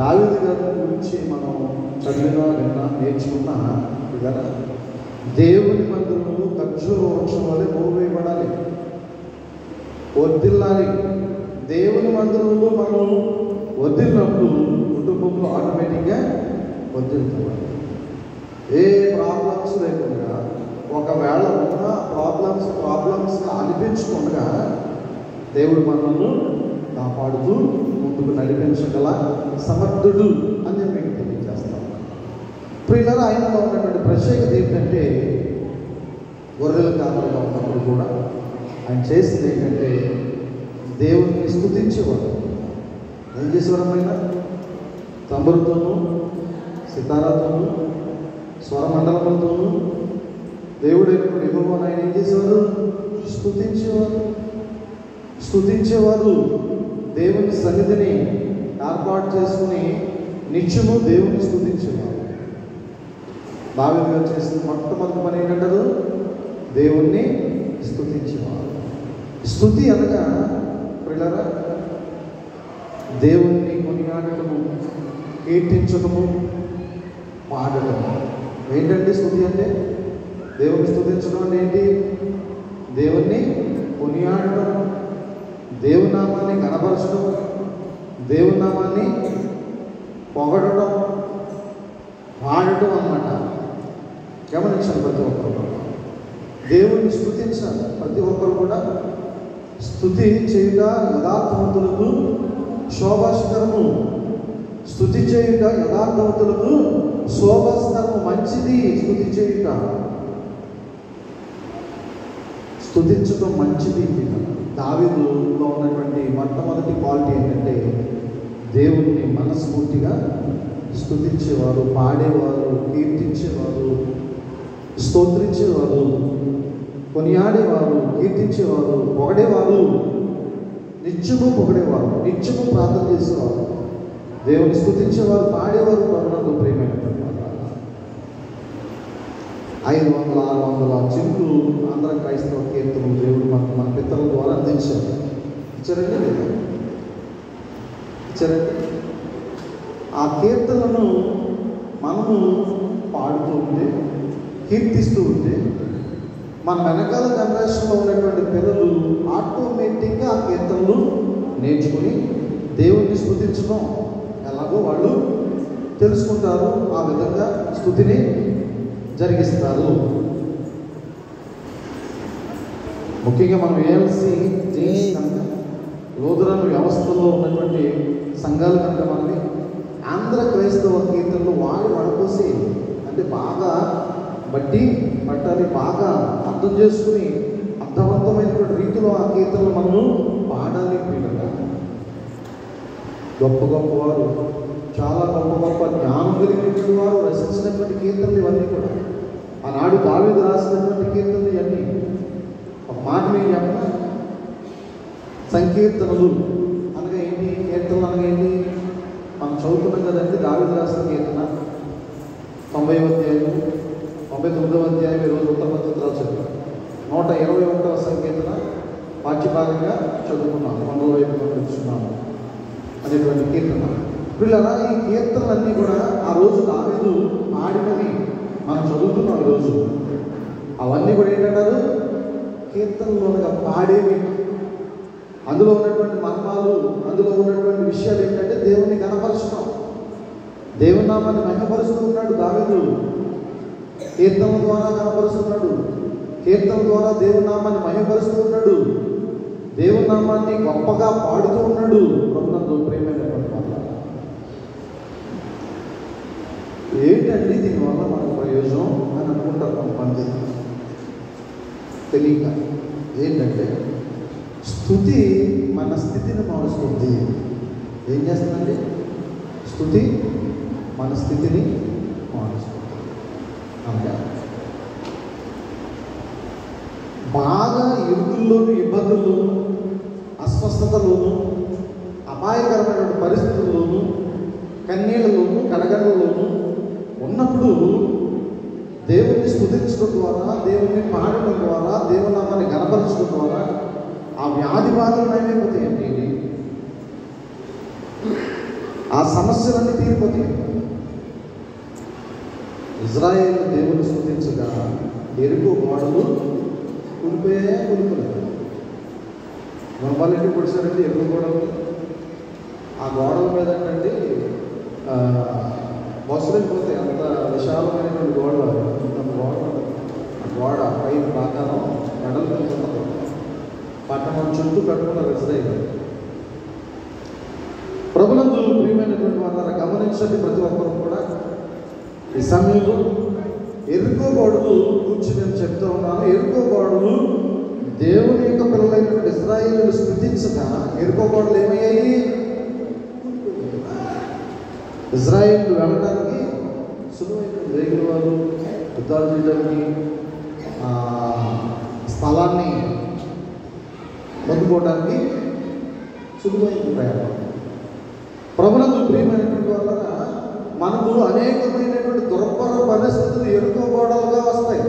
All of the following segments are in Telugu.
దావీదు గారి గురించి మనం చదివినా విన్నా నేర్చుకున్నా కదా, దేవుని మందిరము ఖర్జూర వృక్షం వల్ల మూవేయబడాలి, వర్ధిల్లాలి. దేవుని మందిరంలో మనం వర్ధిల్లినప్పుడు కుటుంబంలో ఆటోమేటిక్గా వర్ధిల్లుతాం. ఏ ప్రాబ్లమ్స్ లేకుండా, ఒకవేళ ఉన్న ప్రాబ్లమ్స్ అనిపించకుండా దేవుడు మనల్ని కాపాడుతూ ముందుకు నడిపించగల సమర్థుడు అని మేము తెలియజేస్తాం. ప్రియులారా, ఆయనలో ఉన్నటువంటి ప్రత్యేకత ఏంటంటే, గొర్రెల కాపరిగా ఉన్నప్పుడు కూడా ఆయన చేసింది ఏంటంటే దేవుణ్ణి స్తుతించేవాడు. ఏం చేసేవారు? ఆయన తంబురుతోనూ సితారాతోనూ స్వరమండలములతోనూ దేవుడు యెహోవాను ఆయన ఏం చేసేవారు? స్తుతించేవారు. దేవుని సన్నిధిని ఏర్పాటు చేసుకుని నిత్యము దేవుని స్తుతించేవారు. దావీదు గారు చేసిన మొట్టమొదటి పని ఏంటంటారు? దేవుణ్ణి స్తుతించేవారు. స్తుతి అనగా ప్రియులారా, దేవుణ్ణి కొనియాడటము, కీర్తించటము, పాడటము. ఏంటంటే స్తుతి అంటే? దేవుణ్ణి స్తుతించడం అంటే ఏంటి? దేవుణ్ణి కొనియాడటం, దేవుని నామాన్ని కనపరచడం, దేవుని నామాన్ని పొగడటం, పాడటం అన్నమాట. గమనించాలి ప్రతి ఒక్కరు. దేవుణ్ణి స్తుతించాలి ప్రతి ఒక్కరు కూడా. స్తుతి చేయుట యథార్థవంతులకు శోభాస్కరము. స్తుతి చేయుట యథార్థవంతులకు శోభాస్కరము. మంచిది స్తుతి చేయుట, స్తుతించడం మంచిది. దావీదులో ఉన్నటువంటి మొట్టమొదటి క్వాలిటీ ఏంటంటే దేవుణ్ణి మనస్ఫూర్తిగా స్తుతించేవారు, పాడేవారు, కీర్తించేవారు, స్తోత్రించేవారు, కొనియాడేవారు, కీర్తించేవారు, పొగడేవారు, నిత్యము పొగడేవారు, నిత్యము ప్రార్థన చేసేవారు, దేవుని స్తుతించేవారు, పాడేవారు. ప్రభునందు ప్రియమైనటువంటి 500-600 చింటూ ఆంధ్ర క్రైస్తవ కీర్తనలు దేవుడు మన పితరుల ద్వారా అందించారు. ఇచ్చారండి లేదా? ఇచ్చారండి. ఆ కీర్తనలను మనము పాడుతూ ఉంటే, కీర్తిస్తూ ఉంటే, మన వెనకాల జనరేషన్లో ఉన్నటువంటి పిల్లలు ఆటోమేటిక్గా ఆ కీర్తనలు నేర్చుకుని దేవుణ్ణి స్తుతించడం ఎలాగో వాళ్ళు తెలుసుకుంటారు. ఆ విధంగా స్తుతిని జరిగిస్తారు. ముఖ్యంగా మనం ఏఎల్సి లోతురాను వ్యవస్థలో ఉన్నటువంటి సంఘాలు కనుక మనకి ఆంధ్ర క్రైస్తవ కీర్తనలు వడపోసి, అంటే బాగా పట్టాలి, బాగా అర్థం చేసుకుని అర్థవంతమైనటువంటి రీతిలో ఆ కీర్తనలు మనము పాడాలి. గొప్ప గొప్పవారు, చాలా గొప్ప జ్ఞానం కలిగినటువంటి వారు రచించినటువంటి కీర్తనలు ఇవన్నీ కూడా. ఆనాడు దావీదు రాసినటువంటి కీర్తనలు ఇవన్నీ. ఒక మాట మీరు చెప్పిన సంకీర్తనలు అనగా ఏంటి? కీర్తనలు అనగా ఏంటి? మనం చదువుతున్నాం కదండి. దావీదు రాసిన కీర్తన 90వ అధ్యాయం, 99వ అధ్యాయం ఈరోజు ఉత్తరపత్రికలో చదివాం. 121వ సంకీర్తన పాఠ్యభాగంగా చదువుకున్నాం, 100వ వైపు పంపించుకున్నాము అనేటువంటి కీర్తన. పిల్లల ఈ కీర్తనలన్నీ కూడా ఆ రోజు దావీదు ఆడినవి మనం చదువుతున్నాం ఈరోజు. అవన్నీ కూడా ఏంటంటారు? కీర్తనలోనగా పాడేవి. అందులో ఉన్నటువంటి మర్మాలు, అందులో ఉన్నటువంటి విషయాలు ఏంటంటే దేవుణ్ణి కనపరచడం, దేవుని నామాన్ని మహిమపరుస్తూ ఉన్నాడు దావీదు. కీర్తనల ద్వారా కనపరుస్తున్నాడు, కీర్తన ద్వారా దేవుని నామాన్ని మహిమపరుస్తూ ఉన్నాడు, దేవుని నామాన్ని గొప్పగా పాడుతూ ఉన్నాడు. ప్రభునందు ప్రియమైనటువంటి వాళ్ళ, ఏంటండి దీనివల్ల మనకు ప్రయోజనం అని అనుకుంటారు కొంతమంది తెలియక. ఏంటంటే స్తుతి మన స్థితిని మారుస్తుంది. ఏం చేస్తుందండి? స్తుతి మన స్థితిని మారుస్తుంది. అంటే బాగా ఇరుకుల్లోనూ, ఇబ్బందుల్లోనూ, అస్వస్థతలోనూ, అపాయకరమైనటువంటి పరిస్థితుల్లోనూ, కన్నీళ్లలోనూ, కడగడల్లోనూ ఉన్నప్పుడు దేవుణ్ణి స్తుతించడం ద్వారా, దేవుణ్ణి పాడటం ద్వారా, దేవునామాన్ని గణపరచడం ద్వారా ఆ వ్యాధి బాధలు నయమైపోతాయండి. ఆ సమస్యలన్నీ తీరిపోతాయి. ఇజ్రాయేల్ దేవుని స్తుతించగా ఎరుకో గోడలు కూలిపోలేదు. మన వాళ్ళు ఏంటి పొడిచారండి ఎరుకో గోడలు? ఆ గోడల మీద ఏంటండి బస్సులైపోతాయి. అంత విశాలమైనటువంటి గోడలు, అంత గోడ పై ప్రాకారం మెడలు పెరుగుతున్నది. పట్టణం చుట్టూ కట్టుకున్న ఇజ్రాయేల్. ప్రభునందు ప్రియమైనటువంటి వాళ్ళని గమనించండి. ప్రతి ఒక్కరు కూడా ఈ సమయంలో ఎరుకో గోడలు గురించి నేను చెప్తూ ఉన్నాను. ఎరుకో గోడలు దేవుని యొక్క పిల్లలైనటువంటి ఇజ్రాయేలును స్తుతించగా ఎరుకో గోడలు ఏమయ్యాయి? ఇజ్రాయేలు వెళ్ళడానికి సులువైన రేగుల వారు యుద్ధాలు చేయడానికి స్థలాన్ని పొందుకోవడానికి సులువైన ప్రయాణం. ప్రభునందు ప్రియమైనటువంటి వల్ల మనకు అనేకమైనటువంటి దుర్భర పరిస్థితులు ఎరుకో గోడలుగా వస్తాయి.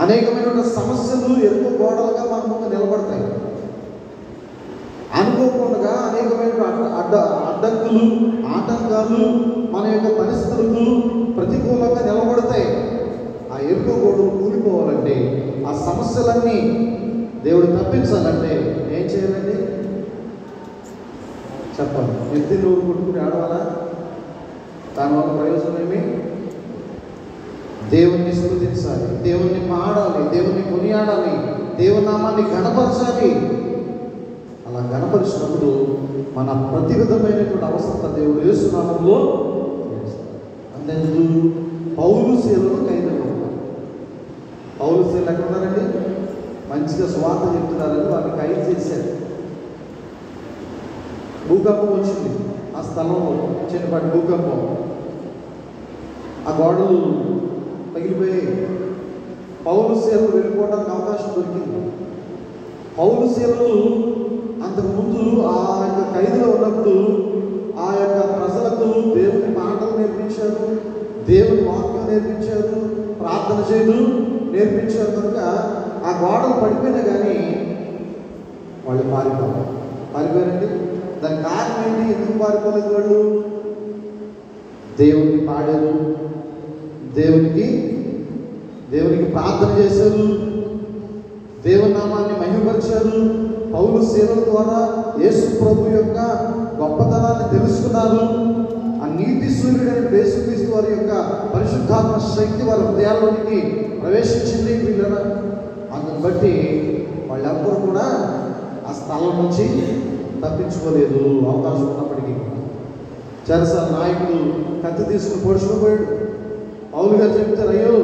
అనేకమైనటువంటి సమస్యలు ఎరుకో గోడలుగా మన ముందు నిలబడతాయి. అనుకోకుండా అనేకమైన అడ్డంకులు, ఆటంకాలు మన యొక్క పరిస్థితులకు ప్రతికూలంగా నిలబడతాయి. ఆ ఎరుకో గోడలు కూలిపోవాలంటే, ఆ సమస్యలన్నీ దేవుడు తప్పించాలంటే ఏం చేయాలండి? చెప్పాలి. ఎత్తి నూరు కొట్టుకుని ఆడవాలా? దానివల్ల ప్రయోజనం ఏమి? దేవుణ్ణి స్తుతించాలి, దేవుణ్ణి పాడాలి, దేవుణ్ణి కొనియాడాలి, దేవుని నామాన్ని గణపరచాలి. అలా గణపరిచినప్పుడు మన ప్రతి విధమైనటువంటి అవసరత దేవుడు యేసు నామములో అంతెందుకు పౌలు శీలను ఖైదులో ఉన్నారు. పౌలు శీలు ఎక్కడ ఉన్నారండి? మంచిగా స్వార్థ చెప్తున్నారని వాళ్ళని ఖైదు చేశారు. భూకంపం వచ్చింది ఆ స్థలంలో, చిన్నపాటి భూకంపం. ఆ గోడలు పగిలిపోయాయి. పౌలు శీలలు వెళ్ళిపోవడానికి అవకాశం దొరికింది. పౌలు శీలలు అంతకుముందు ఆ యొక్క ఖైదులో ఉన్నప్పుడు ఆ యొక్క ప్రజలకు దేవుని మాటలు నేర్పించారు, దేవుని వాక్యం నేర్పించారు, ప్రార్థన చేయడం నేర్పించారు. కనుక ఆ గోడలు పడిపోయినా కానీ వాళ్ళు పారిపోయారండి. దానికి కారణం ఏంటి? ఎందుకు పారిపోలేదు వాళ్ళు? దేవునికి పాడారు, దేవునికి ప్రార్థన చేశారు, దేవుని నామాన్ని మహిమపరిచారు. పౌలు శీలల ద్వారా యేసు ప్రభు యొక్క గొప్పతనాన్ని తెలుసుకున్నారు. ఆ నీతి సూర్యుడైన యేసుక్రీస్తు వారి యొక్క పరిశుద్ధాత్మ శక్తి వారి హృదయాల్లోనికి ప్రవేశించింది. వీళ్ళ అందుని బట్టి వాళ్ళెవ్వరూ కూడా ఆ స్థలం నుంచి తప్పించుకోలేదు. అవకాశం ఉన్నప్పటికీ చెరసాల నాయకుడు కత్తి తీసుకుని పొడుచుకుపోయాడు. పౌలు గారు చెప్తారు, అయ్యో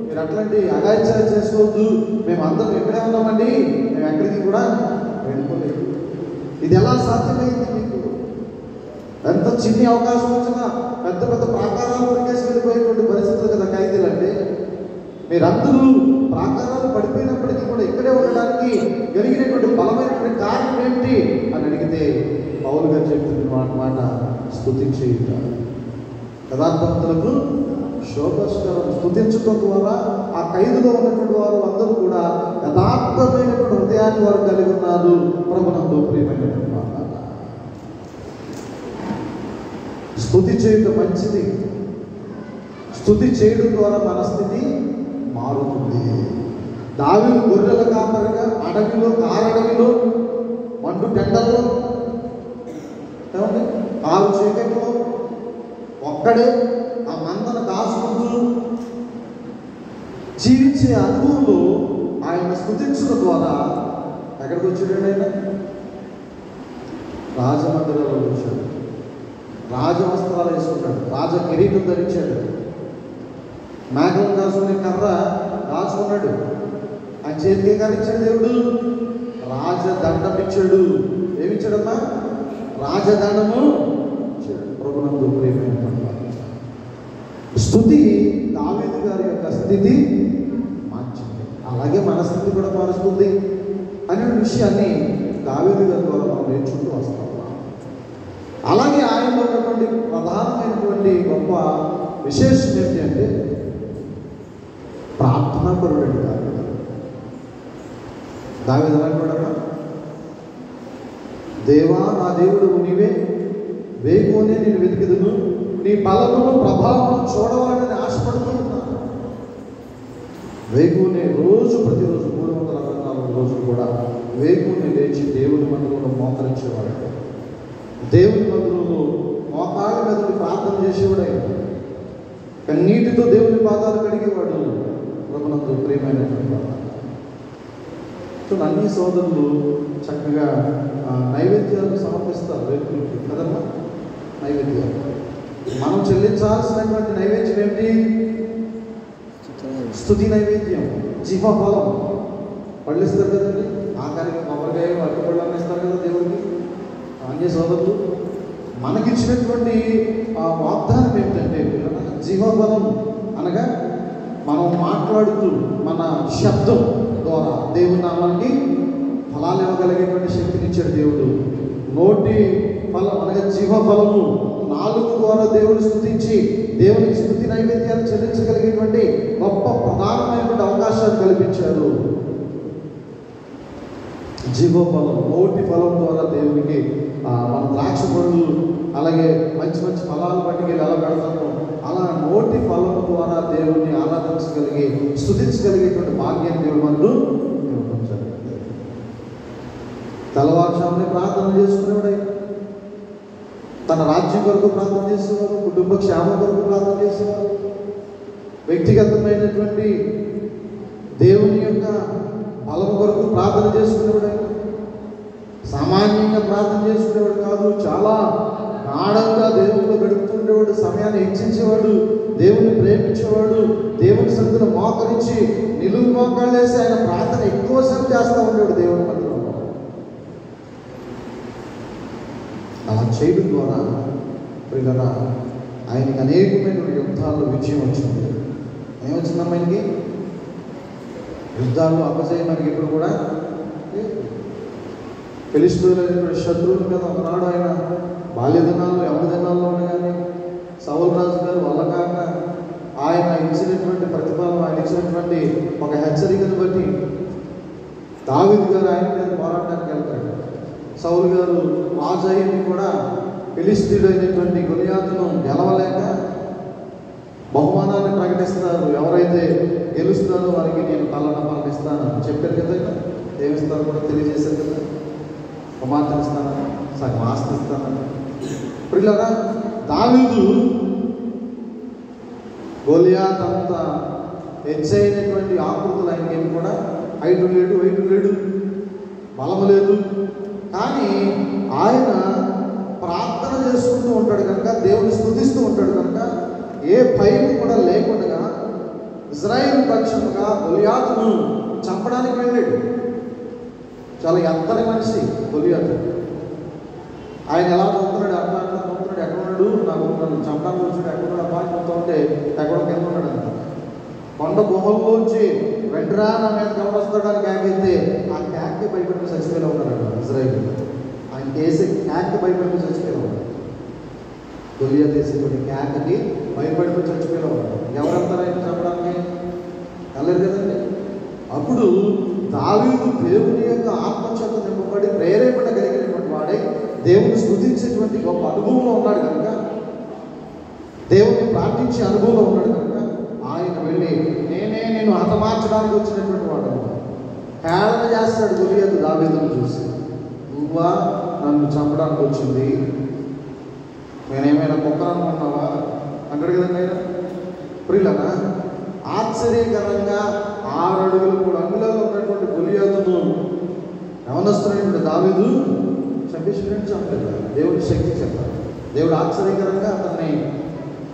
మీరు అట్లాంటి అగాచారం చేసుకోవద్దు, మేము అందరం ఎక్కడే ఉన్నామండి, మేము ఎక్కడికి కూడా వెళ్ళిపోలేదు. ఇది ఎలా సాధ్యమైంది? మీకు ఎంత చిన్ని అవకాశం వచ్చినా పెద్ద పెద్ద ప్రాకారాలు కొరికేసి వెళ్ళిపోయేటువంటి పరిస్థితులు కదా ఖైదీలు అంటే. మీరందరూ ప్రాకారాలు పడిపోయినప్పటికీ కూడా ఇక్కడే ఉండడానికి కలిగినటువంటి బలమైనటువంటి కారణం ఏమిటి అని అడిగితే పౌలు గారు చెప్తున్న మాట స్తుతించేయుట. యథార్థవంతులకు శోభస్కరం. స్తుతించడం ద్వారా ఆ ఖైదులో ఉన్నటువంటి వారు అందరూ కూడా యథార్థమైనటువంటి హృదయాన్ని వారు కలిగి ఉన్నారు. ప్రభునందు ప్రియమైనటువంటి మాట. స్తుతి చేయడం మంచిది. స్తుతి చేయడం ద్వారా మన స్థితి మారుతుంది. దావీదు గొర్రెల కాపరిగా అడవిలో, కారడవిలో, మండు టెండల్లో, ఏమండి కారు చీకట్లో ఒక్కడే ఆ మందను కాసుకుంటూ జీవించే అనుభవంలో ఆయన స్తుతించడం ద్వారా ఎక్కడికి వచ్చాడు? ఆయన రాజమందిరంలో వచ్చాడు. రాజవస్త్రాలు వేసుకున్నాడు, రాజ కిరీటం ధరించాడు, మేకలను కాసుకునే కర్ర కాసుకున్నాడు. ఆయన చేతికి కరిచాడు దేవుడు, రాజదండం ఇచ్చాడు. ఏమిచ్చాడమ్మా? రాజదండము ఇచ్చాడు. ప్రభునందు ప్రియమైన స్తుతి దావీదు గారి యొక్క స్థితి మార్చింది. అలాగే మన స్థితి కూడా మారుస్తుంది అనే విషయాన్ని దావీదు గారి ద్వారా మనం నేర్చుకుంటూ వస్తాం. అలాగే ఆయనలో ఉన్నటువంటి ప్రధానమైనటువంటి గొప్ప విశేషం ఏంటి అంటే ప్రార్థనాపరుడు దావీదు. ఎలాంటి వాడమ్మా? దేవా నా దేవుడు నీవే, వేకునే నేను వెతికిదును, నీ బలమును ప్రభావం చూడవాలని ఆశపడుతూ ఉన్నాను. వేకునే రోజు ప్రతిరోజు 364 రోజులు కూడా వేకునే లేచి దేవుని మందిరంలో మోకరించేవాడు. దేవుని మందిరంలో మోకాళ్ళ మీద ప్రార్థన చేసేవాడు. కన్నీటితో దేవుని పాదాలు కడిగేవాడు. ప్రభునందు ప్రియమైనటువంటి వాడు. అన్ని సోదరులు చక్కగా నైవేద్యాలు సమర్పిస్తారు వేకులకి కదమ్మా. నైవేద్యాలు మనం చెల్లించాల్సినటువంటి నైవేద్యం ఏమిటి? స్తుతి నైవేద్యం, జీవఫలం. పళ్ళు ఇస్తారు కదండి, ఆఖరికి కొబ్బరికాయ అరటిపళ్ళు ఇస్తారు కదా దేవుడికి. అన్య సోదరులు మనకిచ్చినటువంటి ఆ వాగ్దానం ఏమిటంటే జీవఫలం అనగా మనం మాట్లాడుతూ మన శబ్దం ద్వారా దేవుని నామానికి ఫలాలు ఇవ్వగలిగేటువంటి శక్తిని ఇచ్చాడు దేవుడు. నోటి ఫలం అనగా జీవఫలము, నాలుగు ద్వారా దేవుని స్తుతించి దేవునికి స్తుతి నైవేద్యాలు చెల్లించగలిగేటువంటి గొప్ప ప్రధానమైనటువంటి అవకాశాలు కల్పించాడు. జీవఫలం, నోటి ఫలం ద్వారా దేవునికి మన ద్రాక్ష పళ్ళు అలాగే మంచి మంచి ఫలాలు పట్టుకెళ్ళి ఎలా పెడతామో అలా నోటి ఫలం ద్వారా దేవుణ్ణి ఆరాధించగలిగి స్తుతించగలిగేటువంటి భాగ్యాన్ని దేవుడు మనకు ఇవ్వకుంటాడు. తెల్లవారుజామునే ప్రార్థన చేసుకునేవాడు. తన రాజ్యం కొరకు ప్రార్థన చేసేవారు, కుటుంబ క్షేమం కొరకు ప్రార్థన చేసేవారు, వ్యక్తిగతమైనటువంటి దేవుని యొక్క బలం కొరకు ప్రార్థన చేసుకునేవాడు. సామాన్యంగా ప్రార్థన చేసుకునేవాడు కాదు, చాలా గాఢంగా దేవునిలో గడుపుతుండేవాడు. సమయాన్ని హెచ్చించేవాడు, దేవుని ప్రేమించేవాడు, దేవుని సన్నిధిలో మోకరించి నిలువు మోకాళ్ళు వేసి ఆయన ప్రార్థన ఎక్కువసేపు చేస్తూ ఉండేవాడు దేవుని మందిరంలో. అలా చేయడం ద్వారా పిల్లల ఆయనకి అనేకమైన యుద్ధాల్లో విజయం వచ్చింది. ఏమొచ్చిందమ్మా ఆయనకి? యుద్ధాల్లో అపజయం మనకి ఇప్పుడు కూడా. ఫిలిష్తీయులైనటువంటి శత్రువుల మీద ఒకనాడు ఆయన బాల్య దినాల్లో యవ్వన దినాల్లోనే కానీ సౌలు రాజు గారు వల్ల కాక ఆయన ఇచ్చినటువంటి ప్రతిఫలం, ఆయన ఇచ్చినటువంటి ఒక హెచ్చరికను బట్టి దావీదు గారు ఆయన మీద పోరాటానికి వెళ్తాడు. సౌలు గారు రాజయ్యని కూడా ఫిలిష్తీయుడైనటువంటి గొలియాతును గెలవలేక బహుమానాన్ని ప్రకటిస్తారు. ఎవరైతే గెలుస్తారో వారికి నేను తలనపాలను ఇస్తానని చెప్పారు కదా. ఏమిస్తారో కూడా తెలియజేశారు కదా. కుమార్తెను ఇస్తానని, సగం ఆస్తి ఇస్తానని. పిల్లరా, దావీదు గొలియాత్ అంత హెచ్చైనటువంటి ఆకృతులు ఆయనకేమి కూడా హైటు లేడు, వెయిట్ లేడు, బలము లేదు. కానీ ఆయన ప్రార్థన చేసుకుంటూ ఉంటాడు కనుక, దేవుని స్తుతిస్తూ ఉంటాడు కనుక ఏ భయం కూడా లేకుండా ఇజ్రాయేల్ పక్షముగా గొలియాతును చంపడానికి వెళ్ళాడు. చాలా ఎత్తని మనిషి గొలియాతు. ఆయన ఎలా పోతున్నాడు, అట్లా పోతున్నాడు, ఎక్కడ ఉన్నాడు, నాకు నన్ను చంపడానికి వచ్చాడు, ఎక్కడ అబ్బాయి పోతూ ఉంటే ఎక్కడో కింద ఉన్నాడు అంట. కొండ గుహల్లోంచి వెంటరా నా మీద గమనిస్తాడని క్యాకెత్తే ఆ క్యాక్కి భయపడి చచ్చిపోయినా ఉన్నాడు ఇజ్రాయేల్. ఆయన వేసే క్యాక్కి భయపడి చచ్చిపోయినా ఉన్నాడు. గొలియాతు వేసేటువంటి క్యాక్కి భయపడిపోయి చచ్చిపోయినా ఉన్నాడు. ఎవరంతా ఆయన చంపడానికి వెళ్ళలేదు కదండి. అప్పుడు దావీదు దేవుని యొక్క ఆత్మచేత నింపబడి ప్రేరేపణ కలిగినటువంటి వాడే దేవుని స్తుతించేటువంటి గొప్ప అనుభవంలో ఉన్నాడు కనుక, దేవుని ప్రార్థించే అనుభవంలో ఉన్నాడు కనుక ఆయన వెళ్ళి నేనే నేను హతమార్చడానికి వచ్చినటువంటి వాడు హేళన చేస్తాడు గొలియాతు దావీదును చూసి. నువ్వా నన్ను చంపడానికి వచ్చింది, నేనేమైనా కుక్కను అనుకున్నావా అంటాడు కదండి ఆయన. ప్రియులనా, ఆశ్చర్యకరంగా 6 అడుగులు 3 అంగుళాలు ఉన్నటువంటి గొలియాతును యవనస్తున్నటువంటి దావీదు చంపేసినట్టు చంపలేదు. దేవుడి శక్తి చెప్పారు. దేవుడు ఆశ్చర్యకరంగా అతన్ని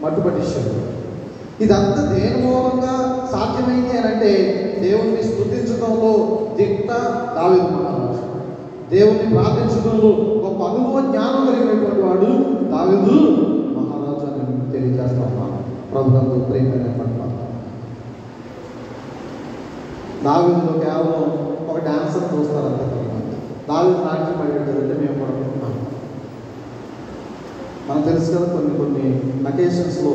మట్టుపట్టించాడు. ఇదంతా దేని మూలంగా సాధ్యమైంది అని అంటే దేవుణ్ణి స్తుతించడంలో దిట్ట దావీదు మహారాజు, దేవుణ్ణి ప్రార్థించడంలో గొప్ప అనుభవ జ్ఞానం కలిగినటువంటి వాడు దావీదు మహారాజు అని తెలియజేస్తాను. ప్రభుత్వంతో ప్రేమైనటువంటి దావీదులో కేవలం ఒక డాన్సర్ చూస్తారు అంత. దావీదు నాట్యం పడేటంటే మేము కూడా మనకు తెలుసు కదా, కొన్ని అకేషన్స్లో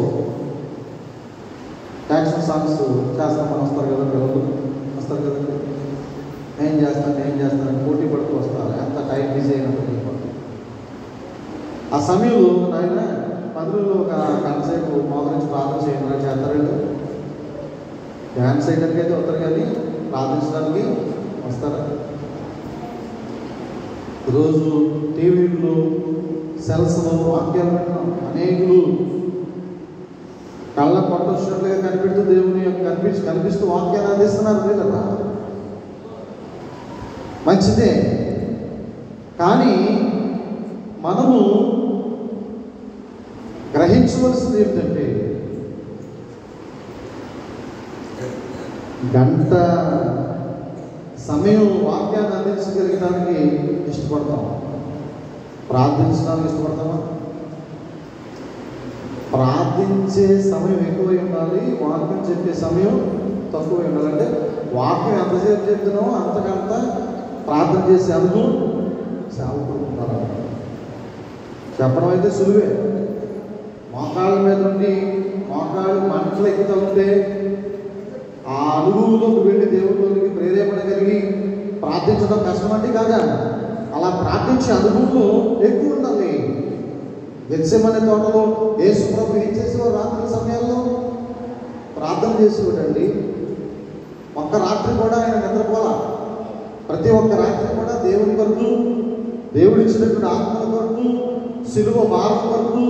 యాక్షన్ సాంగ్స్ చేస్తామని వస్తారు కదా పిల్లలు, వస్తారు కదండి. నేను చేస్తాను పోటీ పడుతూ వస్తారు. ఎంత టైం బిజీ అయినప్పుడు ఆ సమయంలో నాయన మందిరంలో ఒక గంట సేపు మోకరించి ప్రార్థన చేయండి చేస్తారండి. డ్యాన్స్ చేయడానికి అయితే వస్తారు కానీ ప్రార్థించడానికి వస్తారా? ఈరోజు టీవీల్లో సెల్స్లో వాక్యాలు వింటున్నాం. అనేకులు కళ్ళ కొట్టొచ్చినట్లుగా కనిపెడుతూ దేవుని యొక్క కనిపిస్తూ వాక్యాన్ని అందిస్తున్నారు కదా, మంచిదే. కానీ మనము గ్రహించవలసింది ఏంటంటే గంట సమయం వాక్యాన్ని అందించగలిగడానికి ఇష్టపడతాం, ప్రార్థించడానికి ఇష్టపడతామా? ప్రార్థించే సమయం ఎక్కువై ఉండాలి, వాక్యం చెప్పే సమయం తక్కువై ఉండాలంటే వాక్యం ఎంతసేపు చెప్తున్నామో అంతకంత ప్రార్థన చేసే అనుభవం సేవకులు ఉంటారు. చెప్పడం అయితే సులువే. మోకాళ్ళ మీద ఉండి మోకాళ్ళు మంటలు ఎక్కుతూ ఉంటే ఆ అనుభవంలోకి వెళ్ళి దేవుడిలోకి ప్రేరేపణ కలిగి ప్రార్థించడం కష్టమంటే కాదా? అలా ప్రార్థించే అనుభవం ఎక్కువ ఉండాలి. గెత్సేమనే తోటలో యేసు ప్రభు ఏం చేసేవారు? రాత్రి సమయాల్లో ప్రార్థన చేసేవాడండి. ఒక్క రాత్రి కూడా ఆయన నిద్రపోలా. ప్రతి ఒక్క రాత్రి కూడా దేవుని కొరకు, దేవుడు ఇచ్చినటువంటి ఆత్మల కొరకు, శిలువ భారం కొరకు,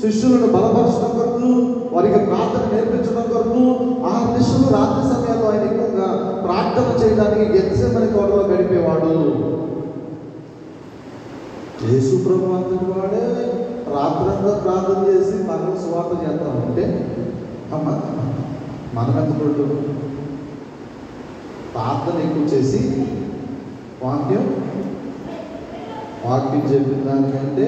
శిష్యులను బలపరచడం కొరకు, వారికి ప్రార్థన నేర్పించడం కొరకు ఆ శిష్యులు రాత్రి సమయాల్లో ఆయన ఎక్కువగా ప్రార్థన చేయడానికి గెత్సేమనే తోటలో గడిపేవాడు. యేసు ప్రభు అంతటి వాడే రాత్రంతా ప్రార్థన చేసి మనకు సువార్త చేస్తామంటే అమ్మ మనమెంతకుడు ప్రార్థన ఎక్కువ చేసి వాక్యం చెప్పిన దానికంటే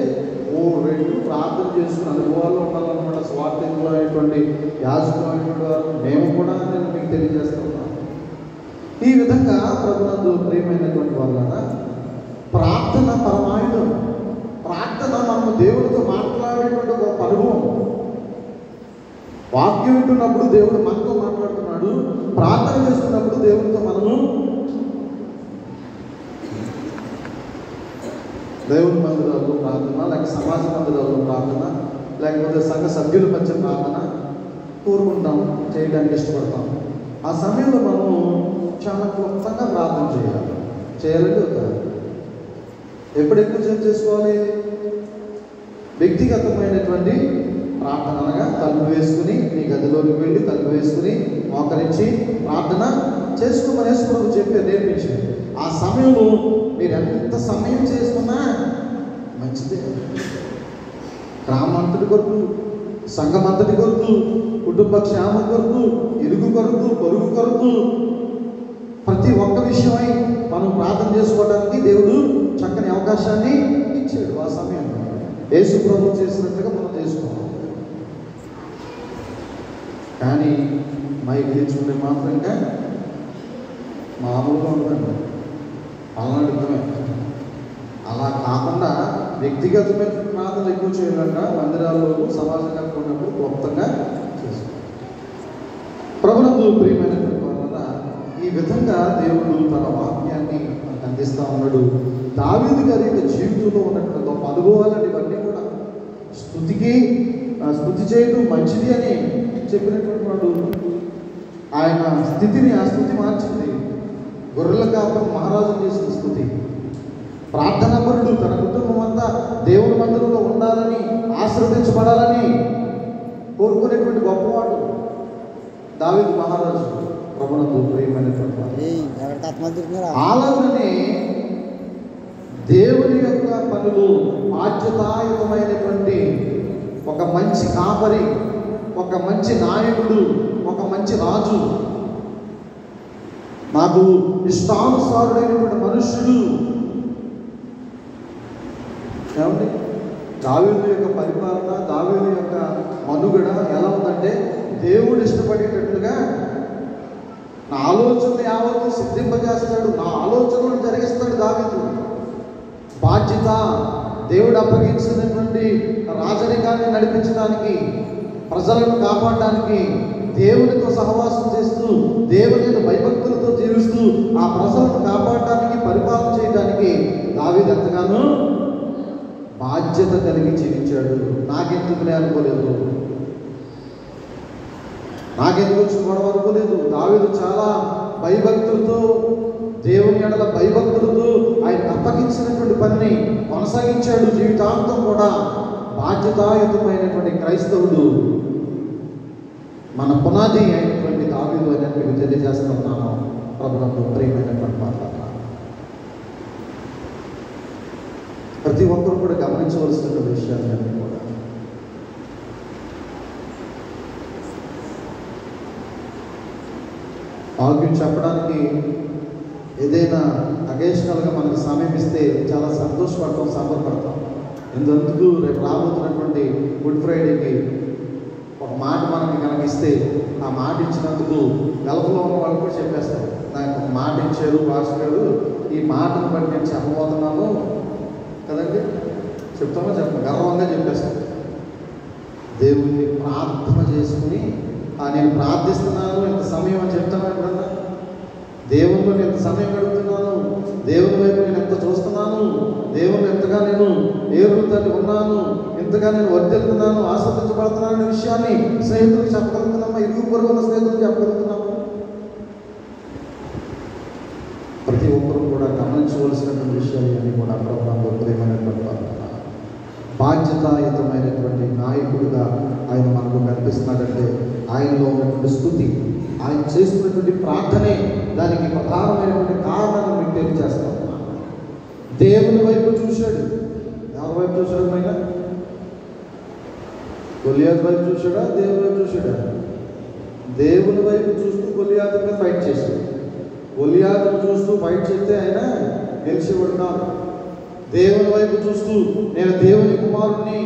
3 రెట్లు ప్రార్థన చేసుకుని అనుభవాలు ఉండాలన్నమాట. స్వార్థమైనటువంటి యాజకులైనటువంటి వారు మేము కూడా నేను మీకు తెలియజేస్తున్నాను. ఈ విధంగా ప్రభునందు ప్రియమైనటువంటి వాళ్ళ ప్రార్థన పరమాయుధం. ప్రార్థన మనము దేవుడితో మాట్లాడేటువంటి ఒక అనుభవం. వాక్యం వింటున్నప్పుడు దేవుడు మనతో మాట్లాడుతున్నాడు, ప్రార్థన చేస్తున్నప్పుడు దేవుడితో మనము దేవుని మందిరాల్లో ప్రార్థన, లేక సమాజ మందిరాల్లో ప్రార్థన, లేకపోతే సంఘ సభ్యుల మధ్య ప్రార్థన కోరుకుంటాం, చేయడానికి ఇష్టపడతాం. ఆ సమయంలో మనము చాలా క్లుప్తంగా ప్రార్థన చేయాలంటే ఒక ఎప్పుడు ఎక్కువ చేసుకోవాలి? వ్యక్తిగతమైనటువంటి ప్రార్థన అనగా తలుపు వేసుకుని నీ గదిలోకి వెళ్ళి తలుపు వేసుకుని మోకరించి ప్రార్థన చేసుకోమని యేసు చెప్పి నేర్పించారు. ఆ సమయంలో మీరు ఎంత సమయం చేసుకున్నా మంచిదే. గ్రామంతటి కొరకు, సంఘమంతటి కొరకు, కుటుంబ క్షేమం కొరకు, ఇరుగు కొరకు, పొరుగు కొరకు, ప్రతి ఒక్క విషయమై మనం ప్రార్థన చేసుకోవడానికి దేవుడు చక్కని అవకాశాన్ని ఇచ్చాడు. ఆ సమయంలో యేసు ప్రభు చేసినట్లుగా మనం చేసుకోవాలి. కానీ మైక్ తెచ్చుకుంటే మాత్రంగా మామూలుగా ఉందండి, అలాంటిమే. అలా కాకుండా వ్యక్తిగతమైన ప్రార్థనలు ఎక్కువ చేయాలంటే మందిరాల్లో సమాజంగా ఉన్నప్పుడు క్లుప్తంగా చేసుకోవాలి. ప్రభునందు ప్రియమైనటువంటి వల్ల ఈ విధంగా దేవుడు తన వాక్యాన్ని మనకు అందిస్తూ ఉన్నాడు. దావీదు గారి యొక్క జీవితంలో ఉన్నటువంటి గొప్ప అనుభవాలని ఇవన్నీ కూడా స్తుతి చేయడం మంచిది అని చెప్పినటువంటి వాడు. ఆయన స్థితిని ఆ స్థుతి మార్చింది. గొర్రెల కాపరి మహారాజు చేసిన స్థుతి. ప్రార్థనాపరుడు తన కుటుంబం అంతా దేవుని మందిరంలో ఉండాలని, ఆశీర్వదించబడాలని కోరుకునేటువంటి గొప్పవాడు దావీదు మహారాజు. ప్రభునందు ప్రియమైనటువంటి అలాగనే దేవుని యొక్క పనులు బాధ్యతాయుతమైనటువంటి ఒక మంచి కాపరి, ఒక మంచి నాయకుడు, ఒక మంచి రాజు, నాకు ఇష్టానుసారుడైనటువంటి మనుష్యుడు. ఏమండి దావీదు యొక్క పరిపాలన, దావీదు యొక్క మనుగడ ఎలా ఉందంటే దేవుడు ఇష్టపడేటట్లుగా నా ఆలోచనలు యావత్తు సిద్ధింపజేస్తాడు, నా ఆలోచనలు జరిగిస్తాడు దావీదు. బాధ్యత దేవుడు అప్పగించినటువంటి రాజరికాన్ని నడిపించడానికి, ప్రజలను కాపాడడానికి, దేవునితో సహవాసం చేస్తూ దేవుని భయభక్తులతో జీవిస్తూ ఆ ప్రజలను కాపాడటానికి, పరిపాలన చేయడానికి దావీదు ఎంతగానో బాధ్యత కలిగి జీవించాడు. నాకెందుకునే అనుకోలేదు, నాకెందుకు వచ్చిన గొడవ అనుకోలేదు. దావీదు చాలా భయభక్తులతో, దేవుని ఎడల భయభక్తులతో ఆయన అప్పగించినటువంటి పనిని కొనసాగించాడు. జీవితాంతం కూడా బాధ్యతాయుతమైనటువంటి క్రైస్తవుడు మన పునాది అయినటువంటి దావీదు అని మీకు తెలియజేస్తున్నాను. ప్రభుత్వం ప్రియమైనటువంటి మాట, ప్రతి ఒక్కరు కూడా గమనించవలసిన విషయాలన్నీ కూడా వాళ్ళకి చెప్పడానికి ఏదైనా అకేషనల్గా మనకు సమయం ఇస్తే చాలా సంతోషపడతాం, సంబరపడతాం. ఎందుకు రేపు రాబోతున్నటువంటి గుడ్ ఫ్రైడేకి ఒక మాట మనకి కనుక ఇస్తే ఆ మాట ఇచ్చినందుకు గల్ఫ్లో ఉన్న వాళ్ళు కూడా చెప్పేస్తారు, నాకు ఒక మాట ఇచ్చారు పాస్టర్ గారు, ఈ మాటను బట్టి నేను చెప్పబోతున్నాను కదండి, చెప్తామో చెప్పండి, గర్వంగా చెప్పేస్తాను. దేవుణ్ణి ప్రార్థన చేసుకుని నేను ప్రార్థిస్తున్నాను ఇంత సమయం అని చెప్తాను. ఎప్పుడన్నా దేవునిలో నేను ఎంత సమయం గడుపుతున్నాను, దేవుని వైపు నేను ఎంత చూస్తున్నాను, దేవుని ఎంతగా నేను ఏరుతల్లి ఉన్నాను, ఎంతగా నేను వర్తిల్తున్నాను, ఆస్వాదించబడుతున్నాను అనే విషయాన్ని స్నేహితులకు చెప్పగలుగుతున్నామా? ఇరుగు పొరుగున్న స్నేహితులకు చెప్పగలుగుతున్నాము? ప్రతి ఒక్కరూ కూడా గమనించవలసినటువంటి విషయాన్ని కూడా ప్రభుత్వంలో ప్రియమైనటువంటి బాధ్యతాయుతమైనటువంటి నాయకుడిగా ఆయన మనకు కనిపిస్తున్నాడంటే ఆయనలో ఉన్నటువంటి స్థుతి, ఆయన చేస్తున్నటువంటి ప్రార్థనే దానికి ప్రధానమైనటువంటి కారణాన్ని మీకు తెలియజేస్తాం. దేవుని వైపు చూశాడు. ఎవరి వైపు చూశాడు? పైన గొలియాతు వైపు చూశాడా, దేవుని వైపు చూశాడా? దేవుని వైపు చూస్తూ గొలియాతు మీద ఫైట్ చేశాడు. గొలియాతును చూస్తూ ఫైట్ చేస్తే ఆయన గెలిచేవాడు కాదు. దేవుని వైపు చూస్తూ నేను దేవుని కుమారుణ్ణి,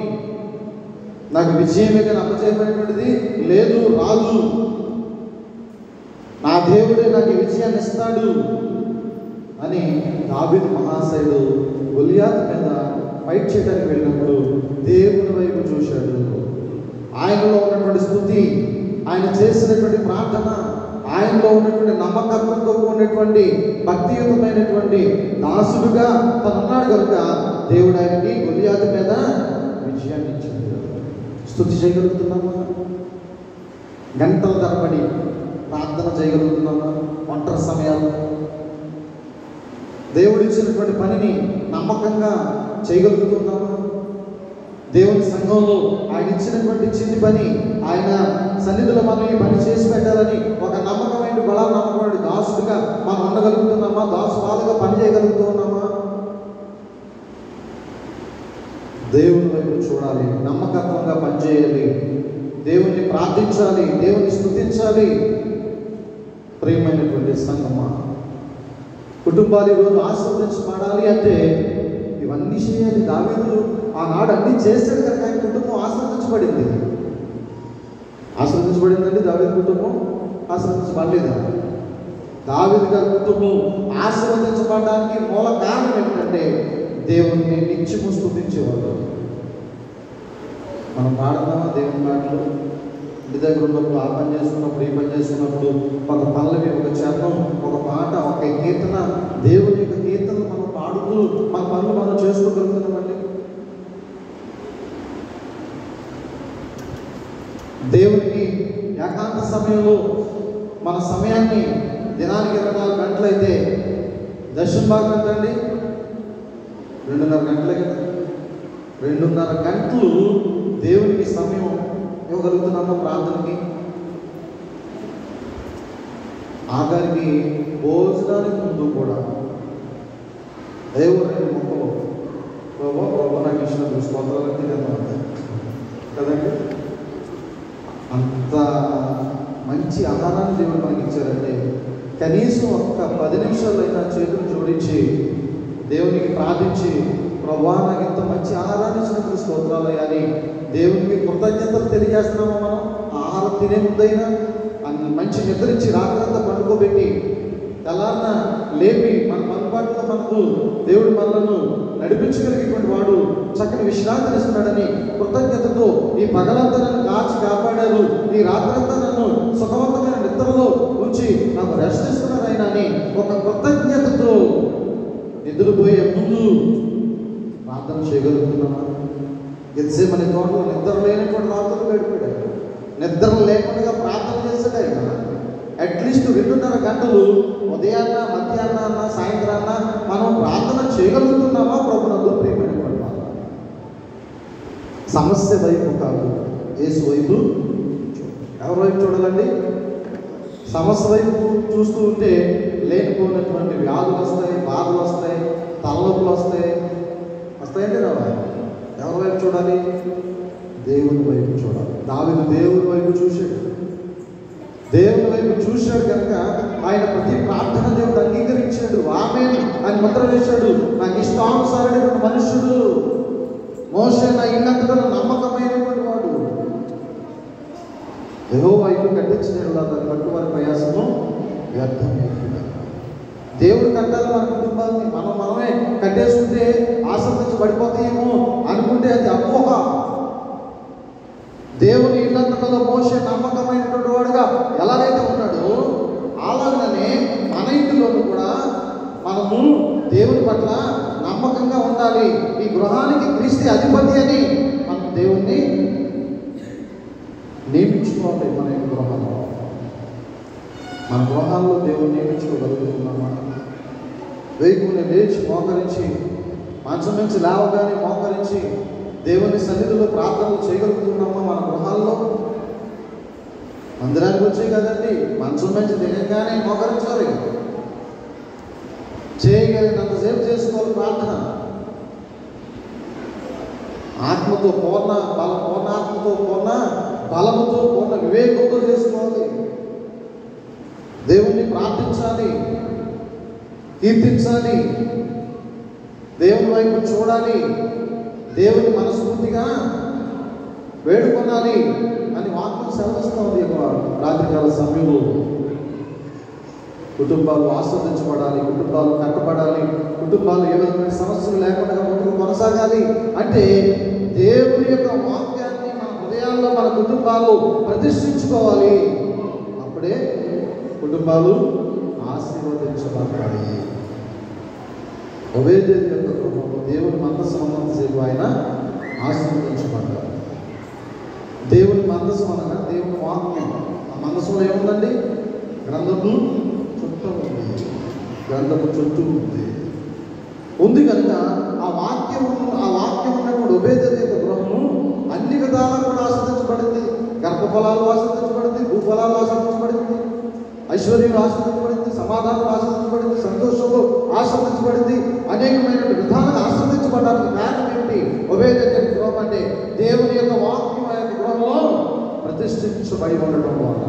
నాకు విజయమే కానీ అపజయమైనటువంటిది లేదు, రాదు, నా దేవుడే నాకు విజయాన్ని ఇస్తాడు అని దావీదు మహాశయుడు గొలియాతు మీద ఫైట్ చేయడానికి వెళ్ళినప్పుడు దేవుని వైపు చూశాడు. ఆయనలో ఉన్నటువంటి స్థుతి, ఆయన చేసినటువంటి ప్రార్థన, ఆయనలో ఉన్నటువంటి నమ్మకత్వంతో ఉన్నటువంటి భక్తియుతమైనటువంటి దాసుడుగా తనున్నాడు కనుక దేవుడు ఆయనకి గొలియాతు మీద విజయాన్ని ఇచ్చాడు. స్తుతి చేయగలుగుతున్నామా? గంటల తరబడి ప్రార్థన చేయగలుగుతున్నామా? ఒంటరి సమయాలు దేవుడు ఇచ్చినటువంటి పనిని నమ్మకంగా చేయగలుగుతున్నామా? దేవుని సంఘంలో ఆయన ఇచ్చినటువంటి చిన్ని పని, ఆయన సన్నిధిలో మనం ఈ పని చేసి పెట్టాలని ఒక నమ్మకమైన నమ్మకమైన దాసుడిగా మనం ఉండగలుగుతున్నామా? దాసువాలుగా పని చేయగలుగుతున్నామా? దేవుని వైపు చూడాలి, నమ్మకత్వంగా పనిచేయాలి, దేవుణ్ణి ప్రార్థించాలి, దేవుని స్తుతించాలి. ప్రియమైనటువంటి సంగమా, కుటుంబాలు ఈరోజు ఆశీర్వదించబడాలి అంటే ఇవన్నీ చేయాలి. దావీదు ఆనాడు అన్నీ చేశాడు కనుక ఆయన కుటుంబం ఆశీర్వదించబడింది. ఆశీర్వదించబడిందండి దావీదు కుటుంబం? ఆశీర్వదించబడలేదా? దావీదు గారి కుటుంబం ఆశీర్వదించబడడానికి మూల కారణం ఏంటంటే దేవుణ్ణి నిత్యము స్తుతించేవాళ్ళు. మనం పాడుతున్నామా దేవుని పాటలు? ఇంటి దగ్గర ఉన్నప్పుడు, ఆ పని చేసుకున్నప్పుడు, ఈ పని చేసుకున్నప్పుడు ఒక పల్లవి, ఒక చరణం, ఒక పాట, ఒక కీర్తన, దేవుని యొక్క కీర్తనలు మనం పాడుతూ మన పనులు మనం చేసుకోగలుగుతున్నామండి. దేవునికి ఏకాంత సమయంలో మన సమయాన్ని దినానికి 24 గంటలైతే దశమ భాగం ఎంతండి? 2.5 గంటలే కదా. 2.5 గంటలు దేవునికి సమయం ఇవ్వగలుగుతున్నాము ప్రార్థనకి. ఆఖరికి భోజనానికి ముందు కూడా దేవుడు మొక్కలు ప్రభా నాకు ఇచ్చిన స్తోత్రాలకి కదండి. అంత మంచి ఆహారాన్ని దేవుడు మనకి ఇచ్చారంటే కనీసం ఒక్క 10 నిమిషాలైనా చేతులు జోడించి దేవునికి ప్రార్థించి, ప్రభా నాకు ఇంత మంచి ఆహారాన్ని ఇచ్చినప్పుడు స్తోత్రాలు అని దేవునికి కృతజ్ఞతలు తెలియజేస్తున్నాము. మనం ఆహారం తినే ముందైనా మంచి నిద్రించి రాత్రంతా పండుకోబెట్టి తెల్లారిన లేపి మన పనుపాటులో మనకు దేవుడు మనలను నడిపించగలిగేటువంటి వాడు చక్కని విశ్రాంతిని ఇస్తున్నాడని కృతజ్ఞతతో ఈ పగలంతా నన్ను కాచి కాపాడారు, ఈ రాత్రంతా నన్ను సుఖవంతమైన నిద్రలో ఉంచి నాకు రెస్ట్ ఇస్తున్నారు ఆయన అని ఒక కృతజ్ఞతతో నిద్రపోయే ముందు ప్రార్థన చేయగలుగుతున్నామా? గెత్సేమనే తోటలో నిద్ర లేనటువంటి రాత్రులు గడిపాడు. నిద్ర లేకుండా ప్రార్థన చేశాడు ఆయన. అట్లీస్ట్ 2.5 గంటలు ఉదయాన్న, మధ్యాహ్నాన్న, సాయంత్రాన్న మనం ప్రార్థన చేయగలుగుతున్నామా ప్రభునందు ప్రియమైనటువంటి వాళ్ళు? సమస్య వైపు కాదు, యేసు వైపు. ఎవరి వైపు చూడాలండి? సమస్య వైపు చూస్తూ ఉంటే లేనిపోయినటువంటి వ్యాధులు వస్తాయి, బాధలు వస్తాయి, తలనొప్పులు వస్తాయంటే రావాలి. ఎవరి వైపు చూడాలి? దేవుని వైపు చూడాలి. దావీదు దేవుని వైపు చూశాడు. దేవుని వైపు చూశాడు కనుక ఆయన ప్రతి ప్రార్థన దేవుడు అంగీకరించాడు. ఆమేన్ అని ముద్ర వేశాడు. నాకు ఇష్టానుసారుడైన మనుషుడు మోషే నా ఇల్లంతటా నమ్మకమైనటువంటి వాడు. యెహోవా ఇల్లు కట్టించిన కట్టువారి ప్రయాసము వ్యర్థమైంది. దేవుడు కట్టాలి మన కుటుంబాన్ని. మనమే కట్టేసుకుంటే ఆసక్తించబడిపోతాయేమో అనుకుంటే అది అపోహ. దేవుని ఇల్లంతటలో మోషే నమ్మకమైనటువంటి వాడుగా ఎలాగైతే ఉన్నాడో అలాగనే మన ఇంటిలోనూ కూడా మనము దేవుని పట్ల నమ్మకంగా ఉండాలి. ఈ గృహానికి క్రీస్తు అధిపతి అని మనం దేవుణ్ణి నియమించుకోవాలి. మన గృహంలో, మన గృహాల్లో దేవుణ్ణి నియమించుకోగలుగుతున్నామా? వేకుని లేచి మోకరించి, మంచం నుంచి లేవగానే మోకరించి దేవుని సన్నిధిలో ప్రార్థనలు చేయగలుగుతున్నామా? మన గృహాల్లో మందిరానికి వచ్చాయి కదండి, మంచం నుంచి దిగంగానే మోకరించాలి. చేయగలిగినంతసేపు చేసుకోవాలి ప్రార్థన. ఆత్మతో పూర్ణాత్మతో పూర్ణ బలముతో పూర్ణ వివేకంతో చేసుకోవాలి. దేవుణ్ణి ప్రార్థించాలి, కీర్తించాలి, దేవుని వైపు చూడాలి, దేవుని మనస్ఫూర్తిగా వేడుకొనాలి అని వాక్యం సెలవిస్తుంది. రాత్రికాల సమయంలో కుటుంబాలు ఆస్వాదించబడాలి, కుటుంబాలు కట్టబడాలి, కుటుంబాలు ఏ విధమైన సమస్యలు లేకుండా ముందుకు కొనసాగాలి అంటే దేవుని యొక్క వాక్యాన్ని మన హృదయాల్లో మన కుటుంబాలు ప్రతిష్ఠించుకోవాలి. అప్పుడే కుటుంబాలు ఆశీర్వదించబడతాయి. ఒబేదేదు యొక్క కుటుంబంలో దేవుని మందస్సు ఉన్నంతసేపు ఆయన ఆశీర్వదించబడ్డారు. దేవుని మందస్సు అనగా దేవుని వాక్యం. ఆ మందస్సులో ఏముందండి? గ్రంథము చుట్టూ ఉంది. గ్రంథము చుట్టూ ఉంది కనుక ఆ వాక్యం ఉన్నప్పుడు ఒబేదేదు యొక్క గృహము అన్ని విధాలా కూడా ఆస్వాదించబడింది. గర్భఫలాలు ఆస్వాదించబడింది, భూఫలాలు ఆస్వాదించబడింది, ఐశ్వర్యం ఆస్వాదించబడింది, సమాధానం ఆస్వాదించబడింది, సంతోషంలో ఆస్వాదించబడింది. అనేకమైన విధాలుగా ఆస్వాదించబడడానికి కారణం ఏమిటి? ఒబేదేదు గృహం అంటే దేవుని యొక్క వాక్యం ఆ యొక్క గృహంలో ప్రతిష్ఠించబడి ఉండటం వల్ల.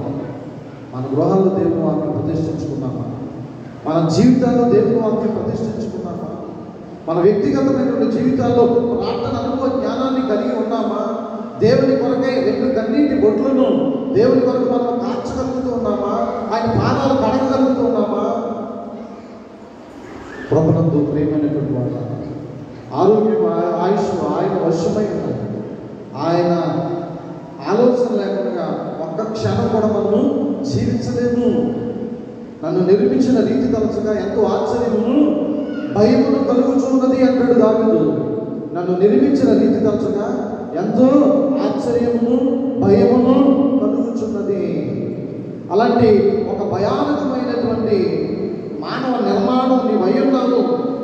మన గృహాల్లో దేవుని వాక్యం ప్రతిష్ఠించుకున్నామా? మన జీవితాల్లో దేవుని వాక్యం ప్రతిష్ఠించుకున్నామా? మన వ్యక్తిగతమైనటువంటి జీవితాల్లో ప్రార్థన అనుభవ జ్ఞానాన్ని కలిగి ఉన్నామా? దేవుని కొరకై 2 కన్నీటి బొట్లను దేవుని కొరకు మనం కార్చగలుగుతూ ఉన్నామా? ఆయన పాదాలు కడగగలుగుతూ ఉన్నామా? ప్రభునందు ప్రియమైనటువంటి వాళ్ళ ఆరోగ్యం, ఆయుష్ ఆయన వశమై ఉన్నది. ఆయన ఆలోచన లేకుండా ఒక్క క్షణం కూడా మనము జీవించలేము. నన్ను నిర్మించిన రీతి తలచగా ఎంతో ఆశ్చర్యమును భయమును కలుగుచున్నది అంటాడు దావీదు. నన్ను నిర్మించిన రీతి తలచగా ఎంతో ఆశ్చర్యమును భయమును కలుగుచున్నది. అలాంటి ఒక భయానకమైనటువంటి మానవ నిర్మాణం నీవు అయ్యున్నావు.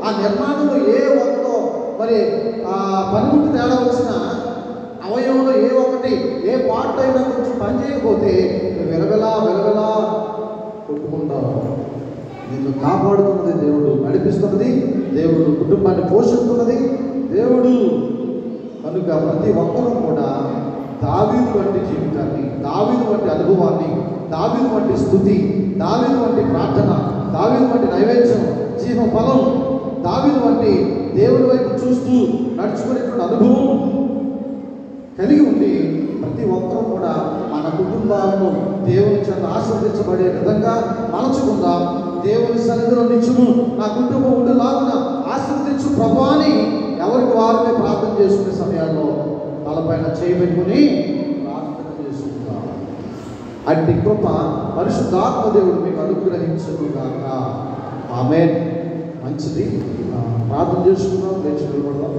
ఆ నిర్మాణంలో ఏ ఒక్కో మరి పనిముట్టు తేడా వచ్చిన అవయవంలో ఏ ఒక్కటి ఏ పార్ట్ అయినా కొంచెం పని చేయకపోతే విలవిలా కొట్టుకుంటావు. నిన్ను కాపాడుతున్నది దేవుడు, నడిపిస్తున్నది దేవుడు, కుటుంబాన్ని పోషిస్తున్నది దేవుడు. కనుక ప్రతి ఒక్కరూ కూడా దావీదు వంటి జీవితాన్ని, దావీదు వంటి అనుభవాన్ని, దావీదు వంటి స్తుతి, దావీదు వంటి ప్రార్థన, దావీదు వంటి నైవేద్యం, జీవ ఫలం, దావీదు వంటి దేవుడి వైపు చూస్తూ నడుచుకునేటువంటి అనుభవం కలిగి ఉండి ప్రతి ఒక్కరూ కూడా మన కుటుంబాలను దేవుని చేత ఆశీర్వదించబడే విధంగా మలచుకుందాం. దేవుని సన్నిధిలో నిత్యము నా కుటుంబం ఉండేలాగున ఆశీర్వదించు ప్రభువా అని ఎవరికి వారిని ప్రార్థన చేసుకునే సమయాల్లో తలపైన చేయబెట్టుకుని ప్రార్థన చేసుకుందాం. అట్టి కృప పరిశుద్ధాత్మ దేవుడు మీకు అనుగ్రహించుగాక. ఆమేన్. మంచిది. ప్రార్థన చేసుకుందాం, లేచి నిలబడదాం.